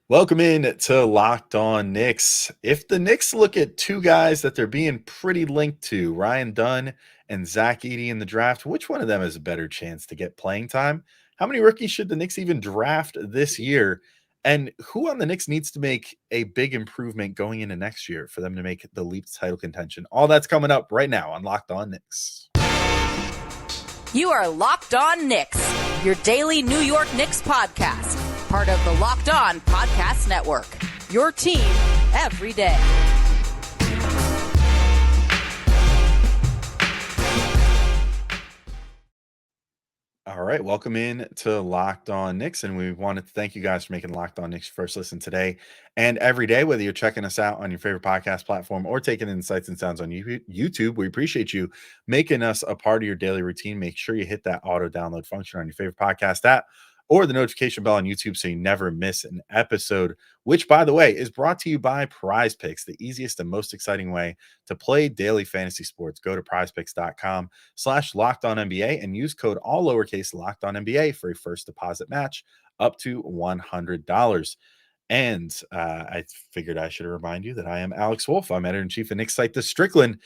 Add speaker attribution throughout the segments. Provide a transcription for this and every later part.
Speaker 1: Welcome in to Locked On Knicks. If the Knicks look at two guys that they're being pretty linked to, Ryan Dunn and Zach Edey in the draft, which one of them has a better chance to get playing time? How many rookies should the Knicks even draft this year? And who on the Knicks needs to make a big improvement going into next year for them to make the leap to title contention? All that's coming up right now on Locked On Knicks.
Speaker 2: You are Locked On Knicks, your daily New York Knicks podcast. Part of the Locked On Podcast Network, your team every day.
Speaker 1: All right, welcome in to Locked On Knicks, and we wanted to thank you guys for making Locked On Knicks first listen today and every day, whether you're checking us out on your favorite podcast platform or taking in sights and sounds on YouTube. We appreciate you making us a part of your daily routine. Make sure you hit that auto download function on your favorite podcast app or the notification bell on YouTube so you never miss an episode, which, by the way, is brought to you by Prize Picks, the easiest and most exciting way to play daily fantasy sports. Go to prizepicks.com/LockedOnNBA and use code all lowercase LockedOnNBA for a first deposit match up to $100. And I figured I should remind you that I am Alex Wolf. I'm editor-in-chief of Knicks site, The Strickland,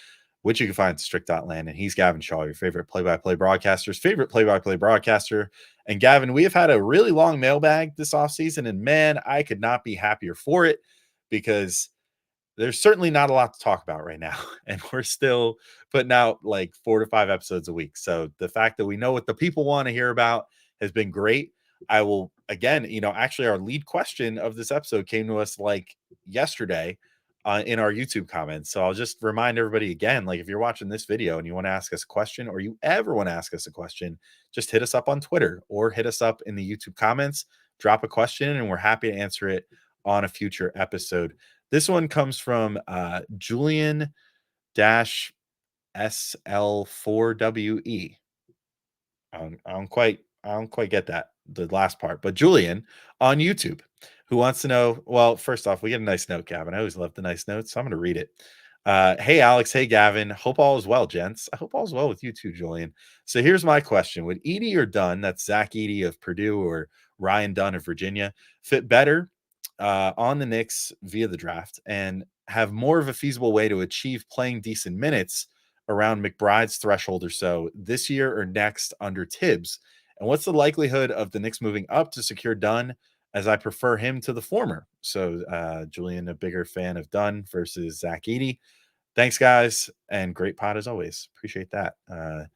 Speaker 1: which you can find at strict.land. And he's Gavin Shaw, your favorite play-by-play broadcaster's favorite play-by-play broadcaster. And Gavin, we have had a really long mailbag this offseason, and man, I could not be happier for it because there's certainly not a lot to talk about right now. And we're still putting out like 4 to 5 episodes a week. So the fact that we know what the people want to hear about has been great. I will, again, actually our lead question of this episode came to us like yesterday in our YouTube comments. So I'll just remind everybody again, like if you're watching this video and you want to ask us a question or you ever want to ask us a question, just hit us up on Twitter or hit us up in the YouTube comments, drop a question, and we're happy to answer it on a future episode. This one comes from Julian-SL4WE. I don't quite get that, the last part, but Julian on YouTube, who wants to know, well, first off, we get a nice note, Gavin. I always love the nice notes, so I'm going to read it. Hey, Alex. Hey, Gavin. Hope all is well, gents. I hope all is well with you too, Julian. So here's my question. Would Edey or Dunn, that's Zach Edey of Purdue or Ryan Dunn of Virginia, fit better on the Knicks via the draft and have more of a feasible way to achieve playing decent minutes around McBride's threshold or so this year or next under Tibbs? And what's the likelihood of the Knicks moving up to secure Dunn, as I prefer him to the former? So Julian, a bigger fan of Dunn versus Zach Edey. Thanks, guys, and great pod as always. Appreciate that. I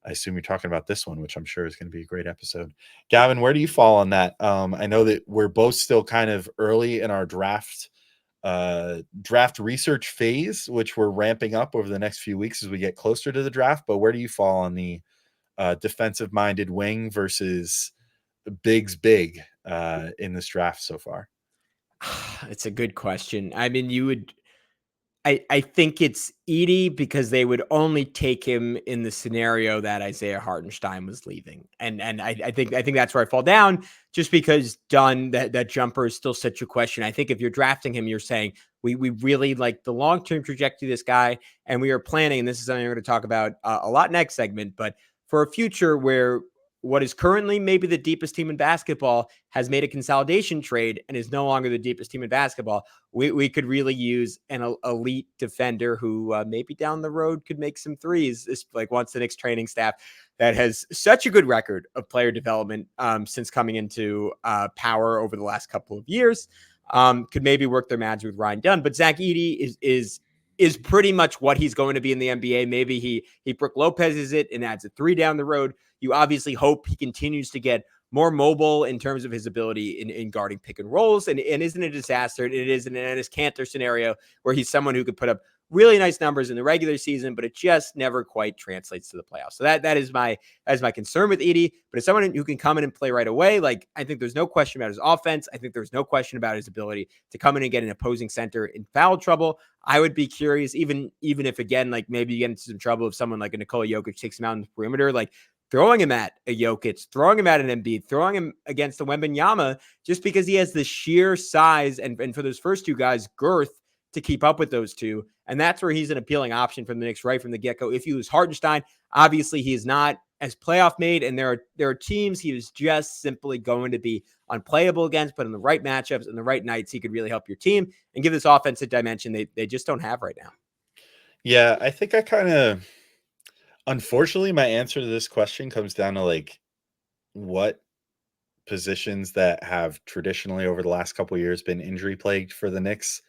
Speaker 1: assume you're talking about this one, which I'm sure is going to be a great episode. Gavin, where do you fall on that? I know that we're both still kind of early in our draft research phase, which we're ramping up over the next few weeks as we get closer to the draft. But where do you fall on the defensive-minded wing versus Big's big in this draft so far?
Speaker 3: It's a good question. I mean, I think it's Edey because they would only take him in the scenario that Isaiah Hartenstein was leaving. And I think that's where I fall down, just because Dunn, that jumper is still such a question. I think if you're drafting him, you're saying we really like the long-term trajectory of this guy, and we are planning, and this is something we're going to talk about a lot next segment, but for a future where what is currently maybe the deepest team in basketball has made a consolidation trade and is no longer the deepest team in basketball, we could really use an elite defender who maybe down the road could make some threes, like once the Knicks training staff that has such a good record of player development since coming into power over the last couple of years, could maybe work their magic with Ryan Dunn. But Zach Edey is pretty much what he's going to be in the NBA. Maybe he Brook Lopez's it and adds a 3 down the road. You obviously hope he continues to get more mobile in terms of his ability in guarding pick and rolls, and isn't a disaster. It is an Enes Kanter scenario where he's someone who could put up really nice numbers in the regular season, but it just never quite translates to the playoffs. So that is my concern with Edey. But as someone who can come in and play right away, like I think there's no question about his offense. I think there's no question about his ability to come in and get an opposing center in foul trouble. I would be curious, even if again, like maybe you get into some trouble if someone like a Nikola Jokic takes him out in the perimeter, like throwing him at a Jokic, throwing him at an Embiid, throwing him against the Wembanyama, just because he has the sheer size and for those first two guys, girth to keep up with those two. And that's where he's an appealing option from the Knicks right from the get-go. If you lose Hartenstein, obviously he is not as playoff made, and there are teams he is just simply going to be unplayable against, but in the right matchups and the right nights, he could really help your team and give this offensive dimension they just don't have right now.
Speaker 1: Yeah, I think I kind of, unfortunately, my answer to this question comes down to like what positions that have traditionally over the last couple of years been injury plagued for the Knicks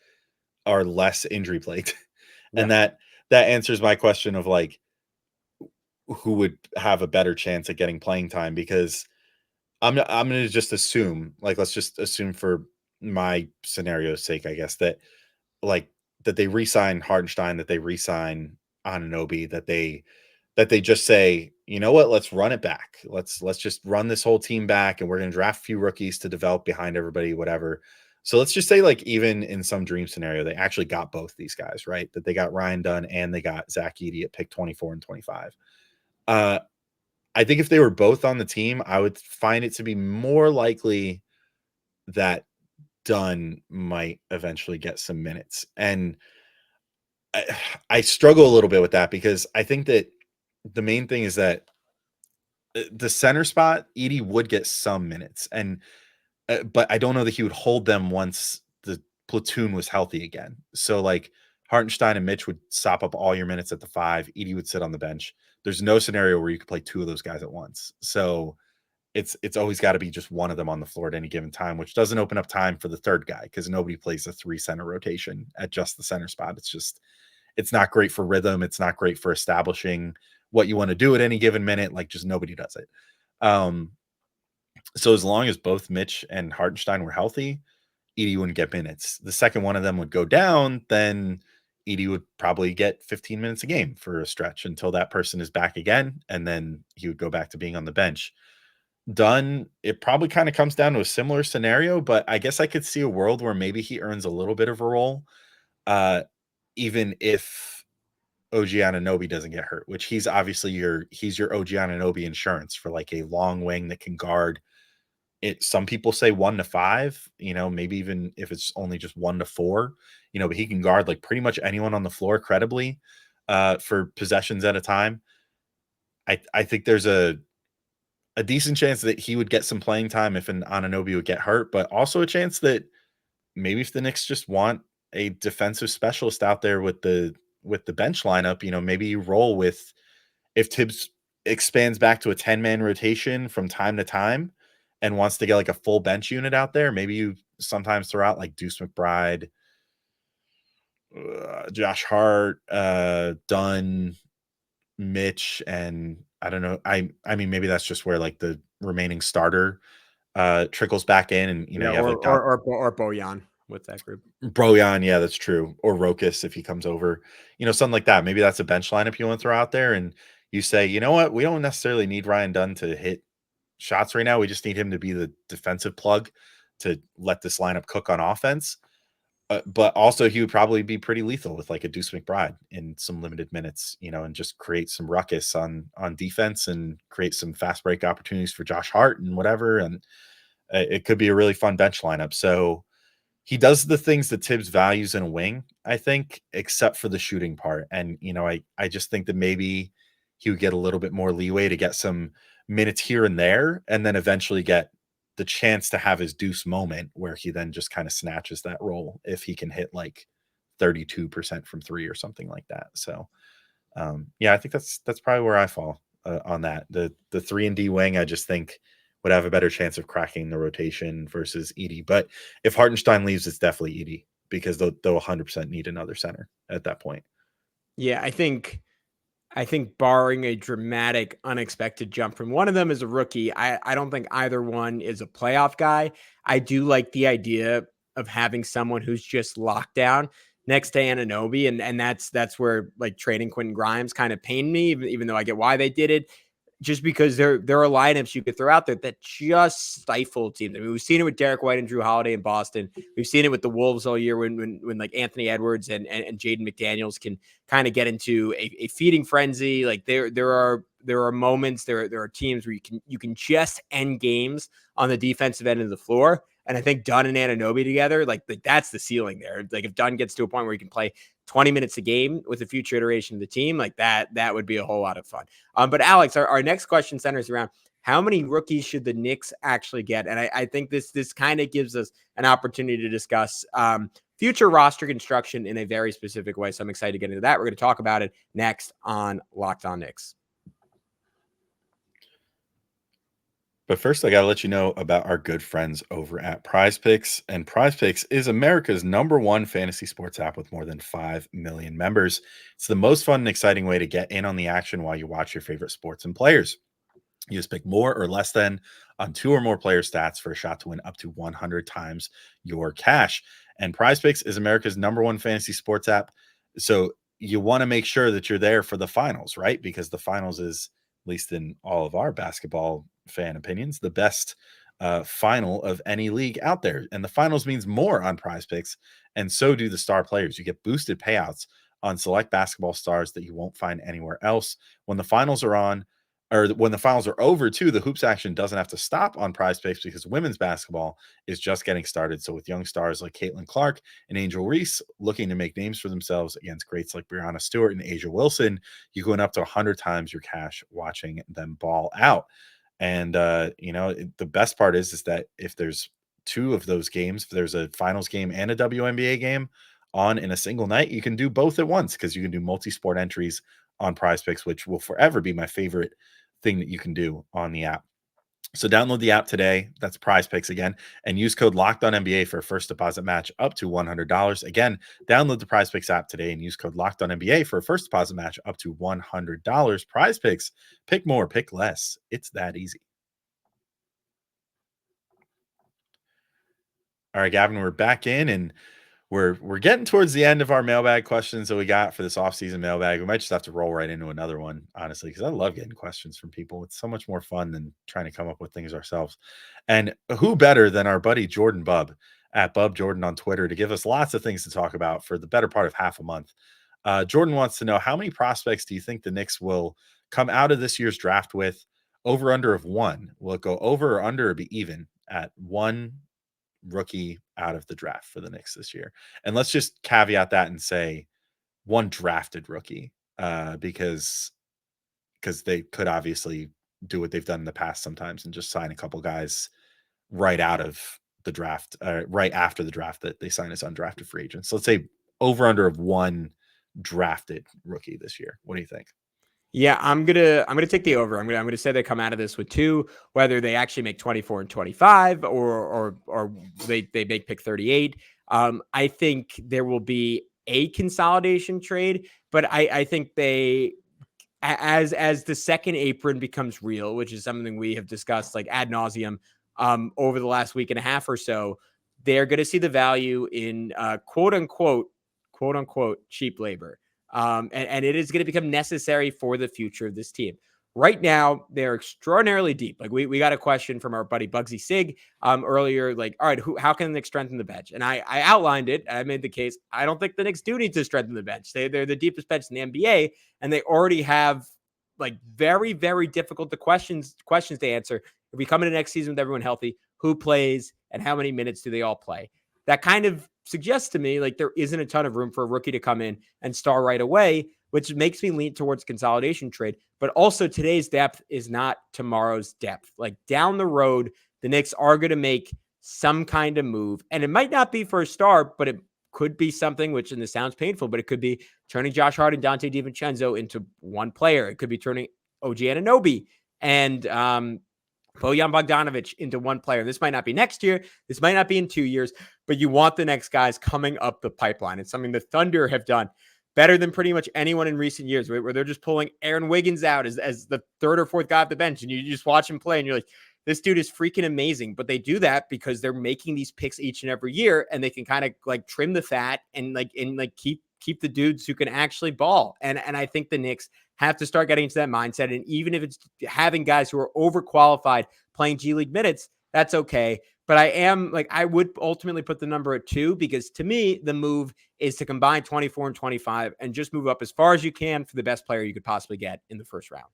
Speaker 1: are less injury plagued.
Speaker 3: Yeah.
Speaker 1: And that answers my question of like who would have a better chance at getting playing time, because I'm going to just assume, like, let's just assume for my scenario's sake, I guess, that like that they re-sign Hartenstein, that they re-sign Anunoby, that they just say, you know what, let's run it back. Let's just run this whole team back, and we're going to draft a few rookies to develop behind everybody, whatever. So let's just say, like, even in some dream scenario, they actually got both these guys, right? That they got Ryan Dunn and they got Zach Edey at pick 24 and 25. I think if they were both on the team, I would find it to be more likely that Dunn might eventually get some minutes. And I struggle a little bit with that, because I think that the main thing is that the center spot, Edey would get some minutes, and but I don't know that he would hold them once the platoon was healthy again. So like Hartenstein and Mitch would sop up all your minutes at the 5. Edey would sit on the bench. There's no scenario where you could play 2 of those guys at once. So it's always got to be just one of them on the floor at any given time, which doesn't open up time for the third guy, because nobody plays a 3 center rotation at just the center spot. It's not great for rhythm. It's not great for establishing what you want to do at any given minute. Like, just nobody does it. So as long as both Mitch and Hartenstein were healthy, Edey wouldn't get minutes. The second one of them would go down, then Edey would probably get 15 minutes a game for a stretch until that person is back again, and then he would go back to being on the bench. Dunn, it probably kind of comes down to a similar scenario, but I guess I could see a world where maybe he earns a little bit of a role, even if OG Anunoby doesn't get hurt, which he's obviously he's your OG Anunoby insurance for like a long wing that can guard it. Some people say 1 to 5, maybe even if it's only just 1 to 4, but he can guard like pretty much anyone on the floor credibly for possessions at a time. I think there's a decent chance that he would get some playing time if an Anunoby would get hurt, but also a chance that maybe if the Knicks just want a defensive specialist out there with the bench lineup, maybe you roll with, if Tibbs expands back to a 10-man rotation from time to time and wants to get like a full bench unit out there, maybe you sometimes throw out like Deuce McBride, Josh Hart, Dunn, Mitch, and I don't know. I mean, maybe that's just where like the remaining starter trickles back in, and you have like
Speaker 3: or Bojan with that group.
Speaker 1: Bojan, yeah, that's true. Or Rokas if he comes over, something like that. Maybe that's a bench lineup you want to throw out there, and you say, you know what, we don't necessarily need Ryan Dunn to hit shots right now. We just need him to be the defensive plug to let this lineup cook on offense. But also he would probably be pretty lethal with like a Deuce McBride in some limited minutes, and just create some ruckus on defense and create some fast break opportunities for Josh Hart and whatever. And it could be a really fun bench lineup. So he does the things that Tibbs values in a wing, I think, except for the shooting part. And, I just think that maybe he would get a little bit more leeway to get some minutes here and there, and then eventually get the chance to have his Deuce moment where he then just kind of snatches that role if he can hit like 32% from 3 or something like that. So, I think that's probably where I fall on that. The 3-and-D wing, I just think would have a better chance of cracking the rotation versus Edey. But if Hartenstein leaves, it's definitely Edey, because they'll 100% need another center at that point.
Speaker 3: Yeah, I think barring a dramatic, unexpected jump from one of them as a rookie, I don't think either one is a playoff guy. I do like the idea of having someone who's just locked down next to Anunoby, and that's where like trading Quentin Grimes kind of pained me, even though I get why they did it. Just because there are lineups you could throw out there that just stifle teams. I mean, we've seen it with Derek White and Drew Holiday in Boston. We've seen it with the Wolves all year when like Anthony Edwards and Jaden McDaniels can kind of get into a feeding frenzy. Like there are moments, there are teams where you can just end games on the defensive end of the floor. And I think Dunn and Anunoby together, like that's the ceiling there. Like if Dunn gets to a point where he can play 20 minutes a game with a future iteration of the team, like that would be a whole lot of fun. But Alex, our next question centers around how many rookies should the Knicks actually get? And I think this kind of gives us an opportunity to discuss future roster construction in a very specific way. So I'm excited to get into that. We're going to talk about it next on Locked On Knicks.
Speaker 1: But first, I got to let you know about our good friends over at Prize Picks. And Prize Picks is America's #1 fantasy sports app with more than 5 million members. It's the most fun and exciting way to get in on the action while you watch your favorite sports and players. You just pick more or less than on 2 or more player stats for a shot to win up to 100 times your cash. And Prize Picks is America's #1 fantasy sports app. So you want to make sure that you're there for the finals, right? Because the finals is, at least in all of our basketball fan opinions, the best final of any league out there. And the finals means more on Prize Picks. And so do the star players. You get boosted payouts on select basketball stars that you won't find anywhere else. When the finals are on, or when the finals are over too, the hoops action doesn't have to stop on Prize Picks because women's basketball is just getting started. So with young stars like Caitlin Clark and Angel Reese looking to make names for themselves against greats like Breonna Stewart and Asia Wilson, you going up to 100 times your cash watching them ball out. And the best part is that if there's 2 of those games, if there's a finals game and a WNBA game on in a single night, you can do both at once because you can do multi-sport entries on Prize Picks, which will forever be my favorite thing that you can do on the app. So download the app today. That's Prize Picks again, and use code LOCKEDONNBA for a first deposit match up to $100. Again, download the Prize Picks app today and use code LOCKEDONNBA for a first deposit match up to $100. Prize Picks, pick more, pick less. It's that easy. All right, Gavin, we're back in, and we're getting towards the end of our mailbag questions that we got for this offseason mailbag. We might just have to roll right into another one, honestly, because I love getting questions from people. It's so much more fun than trying to come up with things ourselves. And who better than our buddy Jordan Bubb at Bub Jordan on Twitter to give us lots of things to talk about for the better part of half a month. Jordan wants to know, how many prospects do you think the Knicks will come out of this year's draft with? Over under of 1. Will it go over or under or be even at 1 rookie out of the draft for the Knicks this year? And let's just caveat that and say 1 drafted rookie, because they could obviously do what they've done in the past sometimes and just sign a couple guys right out of the draft, right after the draft, that they sign as undrafted free agents. So let's say over under of 1 drafted rookie this year. What do you think?
Speaker 3: Yeah, I'm gonna take the over. I'm gonna say they come out of this with 2, whether they actually make 24 and 25 or they make pick 38. I think there will be a consolidation trade, but I think they, as the second apron becomes real, which is something we have discussed like ad nauseum over the last week and a half or so, they're going to see the value in quote unquote cheap labor. And it is going to become necessary for the future of this team. Right now, they're extraordinarily deep. Like we got a question from our buddy Bugsy Sig earlier, like, all right, how can the Knicks strengthen the bench? And I outlined it. I made the case. I don't think the Knicks do need to strengthen the bench. They're the deepest bench in the NBA, and they already have like very, very difficult questions to answer. If we come into next season with everyone healthy, who plays and how many minutes do they all play? That kind of suggests to me like there isn't a ton of room for a rookie to come in and star right away, which makes me lean towards consolidation trade. But also today's depth is not tomorrow's depth. Like down the road, the Knicks are going to make some kind of move, and it might not be for a star, but it could be something, which, and this sounds painful, but it could be turning Josh Hart and Dante DiVincenzo into one player. It could be turning OG Anunoby and Bojan Bogdanovic into one player. This might not be next year. This might not be in 2 years, but you want the next guys coming up the pipeline. It's something the Thunder have done better than pretty much anyone in recent years, where they're just pulling Aaron Wiggins out as the 3rd or 4th guy off the bench, and you just watch him play, and you're like, this dude is freaking amazing. But they do that because they're making these picks each and every year, and they can kind of like trim the fat and keep the dudes who can actually ball. And I think the Knicks have to start getting into that mindset. And even if it's having guys who are overqualified playing G League minutes, that's okay. But I would ultimately put the number at 2, because to me, the move is to combine 24 and 25 and just move up as far as you can for the best player you could possibly get in the first round.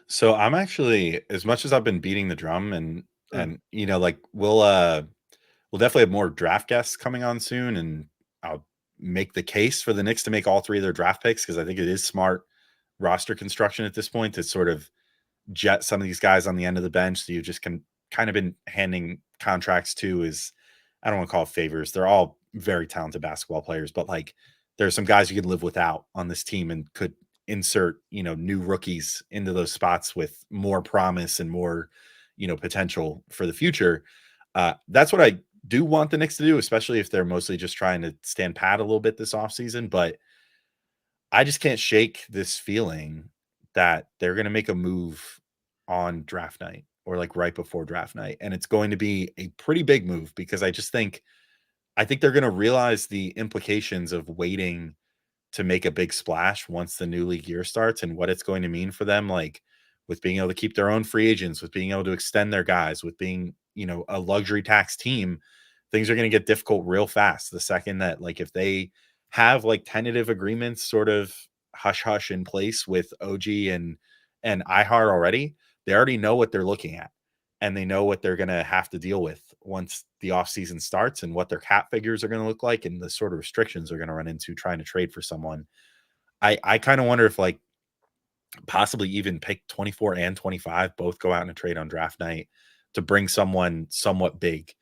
Speaker 1: So I'm actually, as much as I've been beating the drum and like we'll definitely have more draft guests coming on soon, and I'll make the case for the Knicks to make all 3 of their draft picks, because I think it is smart roster construction at this point to sort of jet some of these guys on the end of the bench. So you just can kind of been handing contracts to is, I don't want to call it favors. They're all very talented basketball players, but like there's some guys you could live without on this team and could insert, new rookies into those spots with more promise and more, potential for the future. That's what I do want the Knicks to do, especially if they're mostly just trying to stand pat a little bit this offseason. But I just can't shake this feeling that they're going to make a move on draft night or like right before draft night. And it's going to be a pretty big move because I think they're going to realize the implications of waiting to make a big splash once the new league year starts and what it's going to mean for them, like with being able to keep their own free agents, with being able to extend their guys, with being, a luxury tax team. Things are going to get difficult real fast. The second that, like, if they have like tentative agreements sort of hush hush in place with OG and iHeart already, they already know what they're looking at and they know what they're going to have to deal with once the offseason starts and what their cap figures are going to look like and the sort of restrictions they're going to run into trying to trade for someone. I kind of wonder if like possibly even pick 24 and 25 both go out in a trade on draft night to bring someone somewhat big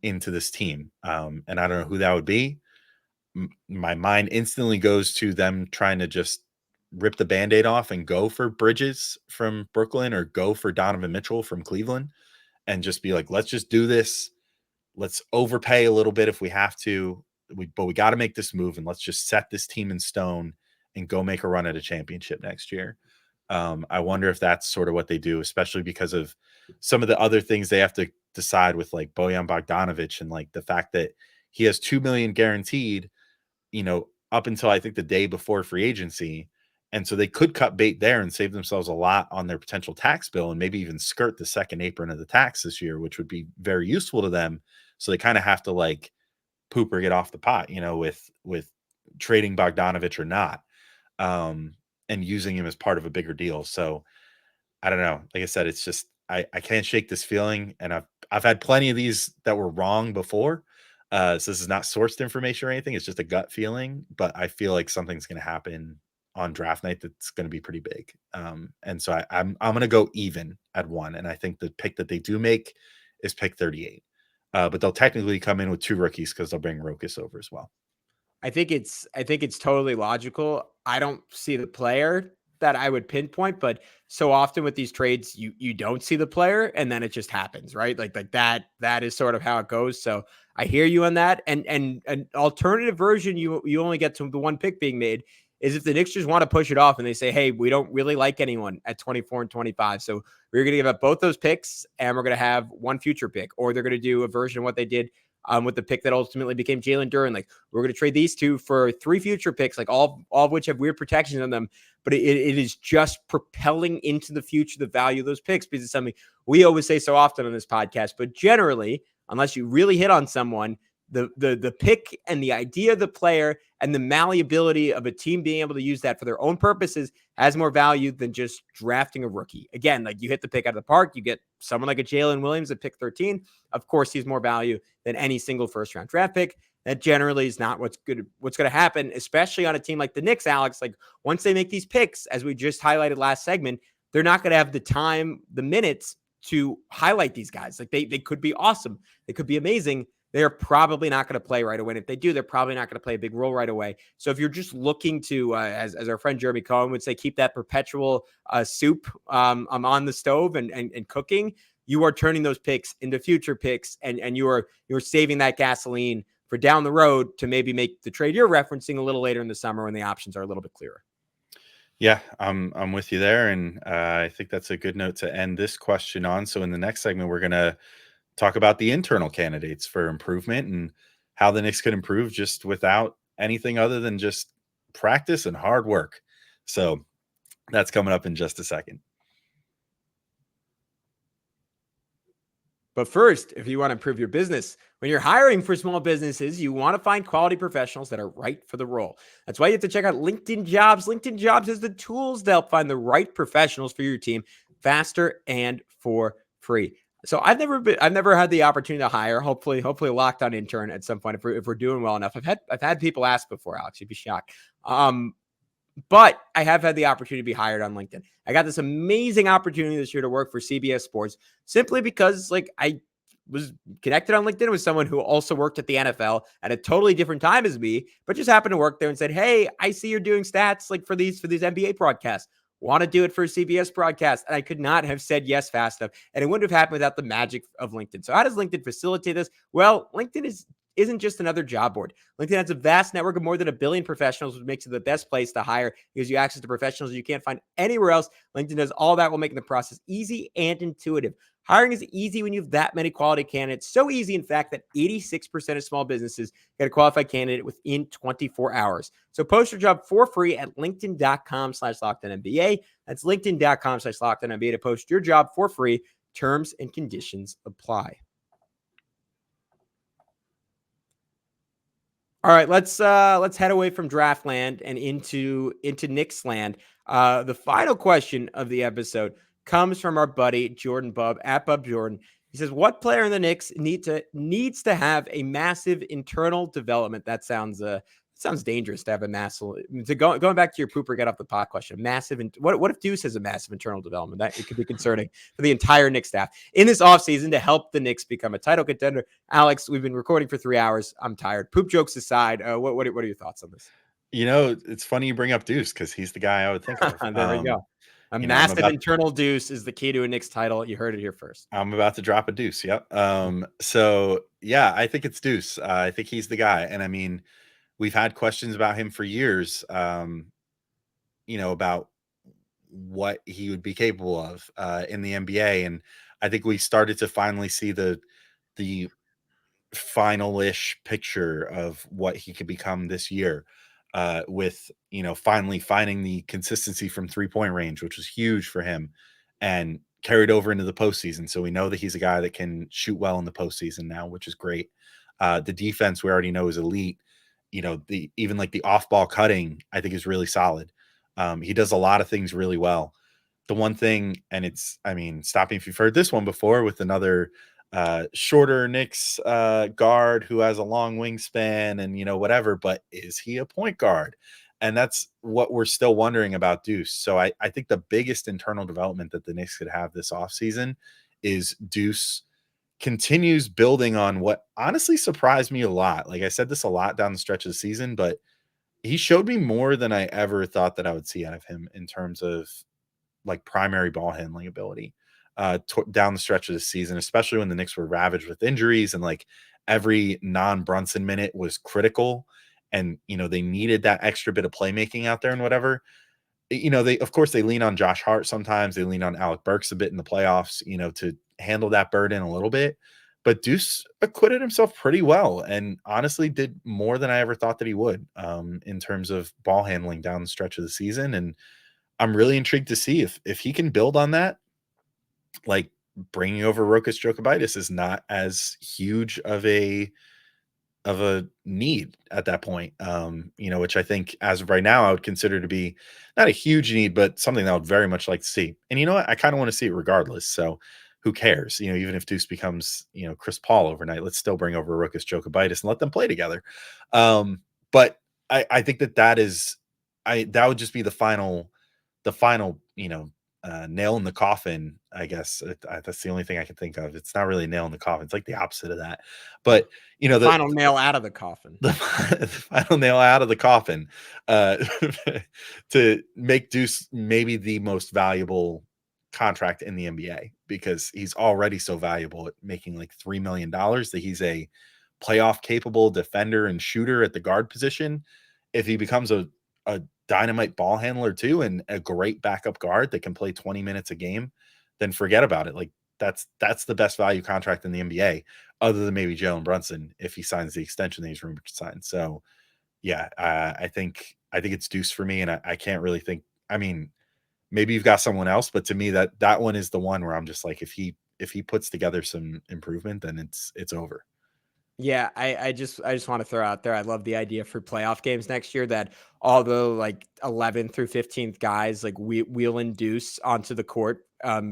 Speaker 1: into this team. And I don't know who that would be. My mind instantly goes to them trying to just rip the Band-Aid off and go for Bridges from Brooklyn or go for Donovan Mitchell from Cleveland and just be like, let's just do this. Let's overpay a little bit if we have to, but we got to make this move and let's just set this team in stone and go make a run at a championship next year. I wonder if that's sort of what they do, especially because of some of the other things they have to decide with like Bojan Bogdanovic and like the fact that he has $2 million guaranteed, up until I think the day before free agency. And so they could cut bait there and save themselves a lot on their potential tax bill and maybe even skirt the second apron of the tax this year, which would be very useful to them. So they kind of have to like poop or get off the pot, with trading Bogdanovic or not, and using him as part of a bigger deal. So I don't know. Like I said, it's just I can't shake this feeling, and I've had plenty of these that were wrong before. So this is not sourced information or anything. It's just a gut feeling, but I feel like something's going to happen on draft night that's going to be pretty big. And so I'm going to go even at 1, and I think the pick that they do make is pick 38. But they'll technically come in with 2 rookies because they'll bring Rokas over as well.
Speaker 3: I think it's totally logical. I don't see the player that I would pinpoint, but so often with these trades, you don't see the player and then it just happens, right? Like that is sort of how it goes. So I hear you on that. And an alternative version, you only get to the 1 pick being made is if the Knicks just want to push it off and they say, hey, we don't really like anyone at 24 and 25. So we're going to give up both those picks and we're going to have 1 future pick, or they're going to do a version of what they did with the pick that ultimately became Jalen Duren. Like, we're going to trade these 2 for 3 future picks, like all of which have weird protections on them. But it is just propelling into the future the value of those picks, because it's something we always say so often on this podcast. But generally, unless you really hit on someone, the pick and the idea of the player and the malleability of a team being able to use that for their own purposes has more value than just drafting a rookie. Again, like, you hit the pick out of the park, you get someone like a Jalen Williams at pick 13. Of course, he's more value than any single first-round draft pick. That generally is not what's going to happen, especially on a team like the Knicks, Alex. Like, once they make these picks, as we just highlighted last segment, they're not going to have the time, the minutes to highlight these guys. Like, they could be awesome. They could be amazing. They're probably not going to play right away. And if they do, they're probably not going to play a big role right away. So if you're just looking to, as our friend Jeremy Cohen would say, keep that perpetual soup on the stove and cooking, you are turning those picks into future picks, and you're saving that gasoline for down the road to maybe make the trade you're referencing a little later in the summer when the options are a little bit clearer.
Speaker 1: Yeah, I'm with you there. And I think that's a good note to end this question on. So in the next segment, we're going to talk about the internal candidates for improvement and how the Knicks could improve just without anything other than just practice and hard work. So that's coming up in just a second.
Speaker 3: But first, if you want to improve your business, when you're hiring for small businesses, you want to find quality professionals that are right for the role. That's why you have to check out LinkedIn Jobs. LinkedIn Jobs has the tools to help find the right professionals for your team faster and for free. So I've never had the opportunity to hire. Hopefully a locked on intern at some point if we're doing well enough. I've had people ask before, Alex. You'd be shocked. But I have had the opportunity to be hired on LinkedIn. I got this amazing opportunity this year to work for CBS Sports simply because I was connected on LinkedIn with someone who also worked at the NFL at a totally different time as me, but just happened to work there and said, "Hey, I see you're doing stats for these NBA broadcasts. Want to do it for a CBS broadcast?" And I could not have said yes fast enough. And it wouldn't have happened without the magic of LinkedIn. So how does LinkedIn facilitate this? Well, LinkedIn isn't just another job board. LinkedIn has a vast network of more than 1 billion professionals, which makes it the best place to hire. It gives you access to professionals you can't find anywhere else. LinkedIn does all that while making the process easy and intuitive. Hiring is easy when you have that many quality candidates. So easy, in fact, that 86% of small businesses get a qualified candidate within 24 hours. So post your job for free at linkedin.com/LockedOnNBA. That's linkedin.com/LockedOnNBA to post your job for free. Terms and conditions apply. All right, let's head away from draft land and into Knicks land. The final question of the episode comes from our buddy Jordan Bub at Bub Jordan. He says, "What player in the Knicks needs to have a massive internal development?" That sounds dangerous to have a massive. Going back to your pooper get off the pot question, massive. What if Deuce has a massive internal development? That it could be concerning for the entire Knicks staff in this offseason to help the Knicks become a title contender. Alex, we've been recording for 3 hours. I'm tired. Poop jokes aside, what are your thoughts on this?
Speaker 1: It's funny you bring up Deuce because he's the guy I would think of.
Speaker 3: There we go. A massive internal deuce is the key to a Knicks title. You heard it here first.
Speaker 1: I'm about to drop a deuce. Yep. So yeah, I think it's Deuce. I think he's the guy. And I mean, we've had questions about him for years, about what he would be capable of in the NBA. And I think we started to finally see the final-ish picture of what he could become this year with, finally finding the consistency from 3-point range, which was huge for him and carried over into the postseason. So we know that he's a guy that can shoot well in the postseason now, which is great. The defense we already know is elite. Even like the off-ball cutting, I think is really solid. He does a lot of things really well. The one thing, and stop me if you've heard this one before with another shorter Knicks guard who has a long wingspan and whatever, but is he a point guard? And that's what we're still wondering about Deuce. So I think the biggest internal development that the Knicks could have this offseason is Deuce continues building on what honestly surprised me a lot. Like I said this a lot down the stretch of the season, but he showed me more than I ever thought that I would see out of him in terms of like primary ball handling ability down the stretch of the season, especially when the Knicks were ravaged with injuries and like every non-Brunson minute was critical. And, they needed that extra bit of playmaking out there and whatever. They lean on Josh Hart sometimes. They lean on Alec Burks a bit in the playoffs, to handle that burden a little bit. But Deuce acquitted himself pretty well and honestly did more than I ever thought that he would in terms of ball handling down the stretch of the season. And I'm really intrigued to see if he can build on that. Like bringing over Rokas Jokibitis is not as huge of a need at that point, which I think as of right now, I would consider to be not a huge need, but something that I would very much like to see. And you know what? I kind of want to see it regardless. So who cares? Even if Deuce becomes, Chris Paul overnight, let's still bring over Rokas Jokibitis and let them play together. But I think that would just be the final, nail in the coffin, I guess. That's the only thing I can think of. It's not really a nail in the coffin. It's like the opposite of that. But,
Speaker 3: the final nail out of the coffin.
Speaker 1: The final nail out of the coffin to make Deuce maybe the most valuable contract in the NBA because he's already so valuable at making like $3 million that he's a playoff capable defender and shooter at the guard position. If he becomes a dynamite ball handler too and a great backup guard that can play 20 minutes a game, then forget about it. Like that's the best value contract in the NBA other than maybe Jalen Brunson if he signs the extension that he's rumored to sign. So yeah, I think it's Deuce for me. And I can't really think, maybe you've got someone else, but to me that one is the one where I'm just like, if he puts together some improvement, then it's over.
Speaker 3: Yeah, I just want to throw out there, I love the idea for playoff games next year that all the like 11th through 15th guys like wheel and deuce onto the court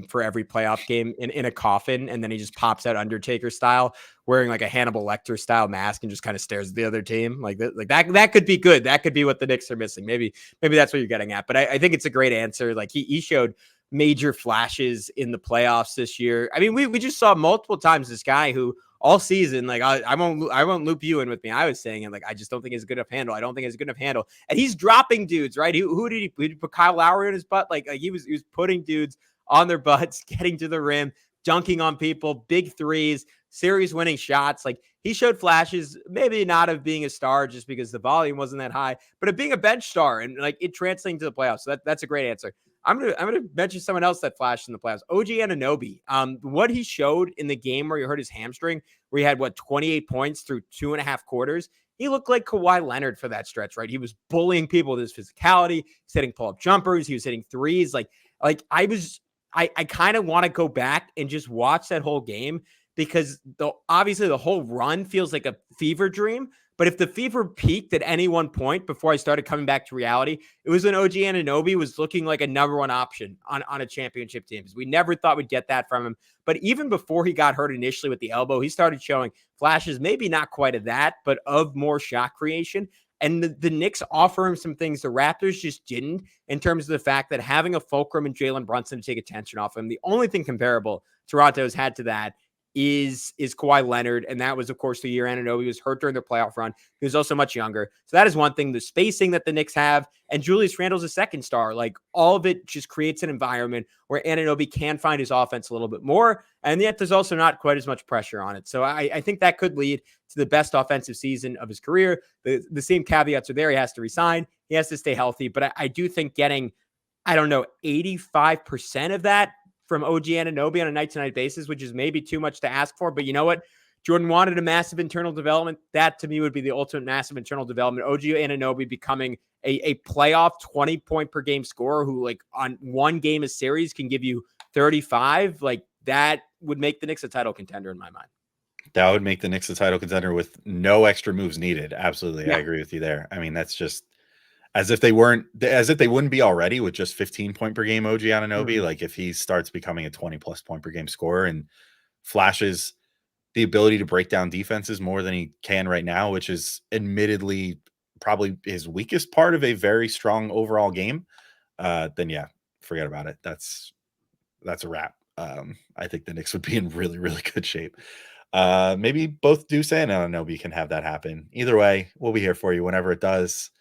Speaker 3: for every playoff game in a coffin, and then he just pops out Undertaker style, wearing like a Hannibal Lecter style mask and just kind of stares at the other team like that. Like that could be good. That could be what the Knicks are missing. Maybe that's what you're getting at. But I think it's a great answer. Like he showed major flashes in the playoffs this year. I mean, we just saw multiple times this guy who all season, like I won't loop you in with me. I was saying it like I just don't think he's a good enough handle. I don't think he's a good enough handle, and he's dropping dudes. Right? Who did he put Kyle Lowry on his butt? Like he was putting dudes on their butts, getting to the rim, dunking on people, big threes, series winning shots. Like he showed flashes, maybe not of being a star just because the volume wasn't that high, but of being a bench star and like it translating to the playoffs. So that's a great answer. I'm gonna mention someone else that flashed in the playoffs. OG Anunoby. What he showed in the game where he hurt his hamstring, where he had 28 points through 2.5 quarters. He looked like Kawhi Leonard for that stretch, right? He was bullying people with his physicality. He's hitting pull-up jumpers. He was hitting threes. Like I kind of want to go back and just watch that whole game because obviously the whole run feels like a fever dream. But if the fever peaked at any one point before I started coming back to reality, it was when OG Anunoby was looking like a number one option on a championship team. Because we never thought we'd get that from him. But even before he got hurt initially with the elbow, he started showing flashes, maybe not quite of that, but of more shot creation. And the Knicks offer him some things the Raptors just didn't, in terms of the fact that having a Fulcrum and Jalen Brunson to take attention off him. The only thing comparable Toronto's had to that is Kawhi Leonard. And that was, of course, the year Anunoby was hurt during their playoff run. He was also much younger. So that is one thing, the spacing that the Knicks have. And Julius Randle's a second star. Like all of it just creates an environment where Anunoby can find his offense a little bit more. And yet there's also not quite as much pressure on it. So I think that could lead to the best offensive season of his career. The same caveats are there. He has to resign. He has to stay healthy. But I do think getting, 85% of that from OG Anunoby on a night-to-night basis, which is maybe too much to ask for. But you know what? Jordan wanted a massive internal development. That, to me, would be the ultimate massive internal development. OG Anunoby becoming a playoff 20-point-per-game scorer who, like, on one game a series can give you 35. Like, that would make the Knicks a title contender in my mind.
Speaker 1: That would make the Knicks a title contender with no extra moves needed. Absolutely.
Speaker 3: Yeah.
Speaker 1: I agree with you there. I mean, that's just as if they wouldn't be already with just 15 point per game OG Anunoby.
Speaker 3: Mm-hmm.
Speaker 1: Like if he starts becoming a 20+ point per game scorer and flashes the ability to break down defenses more than he can right now, which is admittedly probably his weakest part of a very strong overall game, then yeah, forget about it. That's a wrap. I think the Knicks would be in really, really good shape. Maybe both Deuce and Anunoby can have that happen. Either way, we'll be here for you whenever it does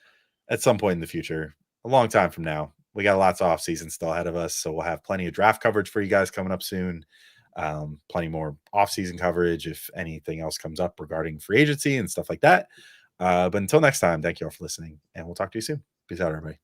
Speaker 1: at some point in the future, a long time from now. We got lots of offseason still ahead of us, so we'll have plenty of draft coverage for you guys coming up soon. Plenty more offseason coverage if anything else comes up regarding free agency and stuff like that. But until next time, thank you all for listening, and we'll talk to you soon. Peace out, everybody.